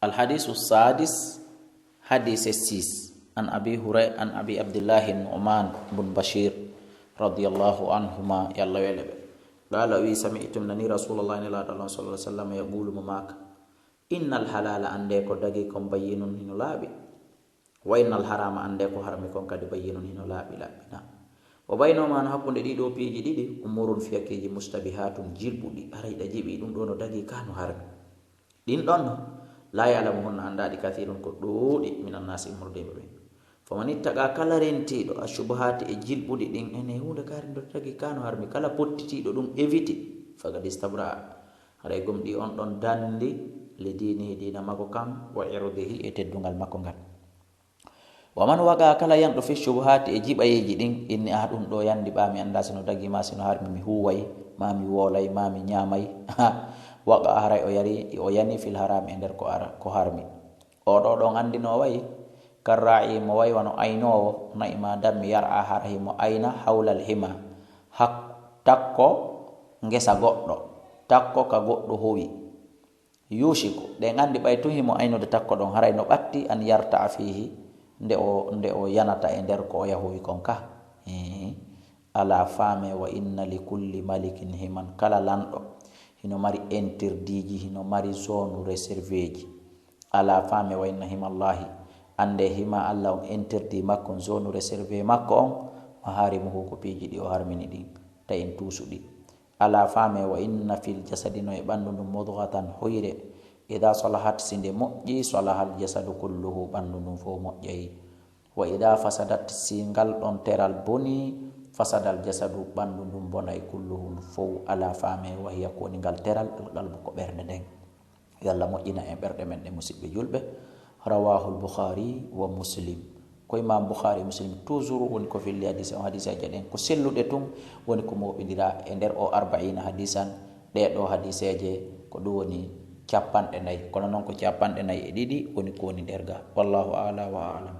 الحديث السادس حديث السيس عن أبي عبد الله النعمان بن بشير رضي الله عنهما يلا يلب قال سمعت من رسول الله صلى الله عليه وسلم يقول مماك إن الحلال عندك دقيكم بين هنا لابي وإن الحرام عندك حرمكم قد بين هنا لابي لابنا وبينهما نحكم ديدو بيجي ديدي أمور في كيجي مشتبهات جلبودي أريد أجيبي دون دون دقي كانوا حرم دين دون لا يعلمهن عند كثير كدودي من الناس مردين فمن اتقى كلا رنتي دو الشبهات جلبودي دين أنه هو دكارين دو دقي كانوا حرم كلا بوتي دو دون إفيتي فقد استبرأ عليكم دي أن داندي لدينه دين مكو كام وعرضه يتدون المكو waman waga kala yan do fi shubuhati e jibayeji din inni ahadun do yandi bami anda sino dagi ma sino harmi mi huway mami wolay mami nyamay waga haray o yari o yani fil haram ender ko harmi o do ngandino way karra'i mo way wano aynowo na ima dam yar'a harahi mo ayna hawla al hima hak takko ngesa goddo takko ka goddo howi yushiku de ngandi baytu himo ayno de takko don haray no batti an yarta fihi nde o yanata e nder ko o yahowi kon ka ala fame wa inna li kulli malikin himan kala lanɗo hino mari interdiji hino mari zone réservé ji ala fame wa inna himallahi ande hima allah on interdit makko zone réservé makko on o harimuhu ko piiji ɗi o harmini ɗin ta en tuusuɗi ala fame wa inna fil jasadi no e ɓanndu ndum mudghatan hoyre ida salahat sinde moƴƴi salahal jasadu kulluhu ɓanndu ndum fof moƴƴayi wa ida fasadat singal ɗon teral boni fasadal jasadu ɓanndu ndum bonay kulluhu fof ala fame wahiya ko woni ngal teral alqalbu ko ɓernde nden yo allah moƴƴina en ɓerɗe men ɗe musidɓe julɓe rawahu lbukhari wa muslim ko imam bukhari muslim toujours woni ko filli hadise on hadiseje ɗen ko selluɗe tun woni ko moɓidira e nder o arba'ina hadisan ɗeɗo hadiseje ko ɗum woni capanɗe nayi kono noon ko capanɗe nayi e ɗiɗi woni ko woni nder ga wallahu ala wa alam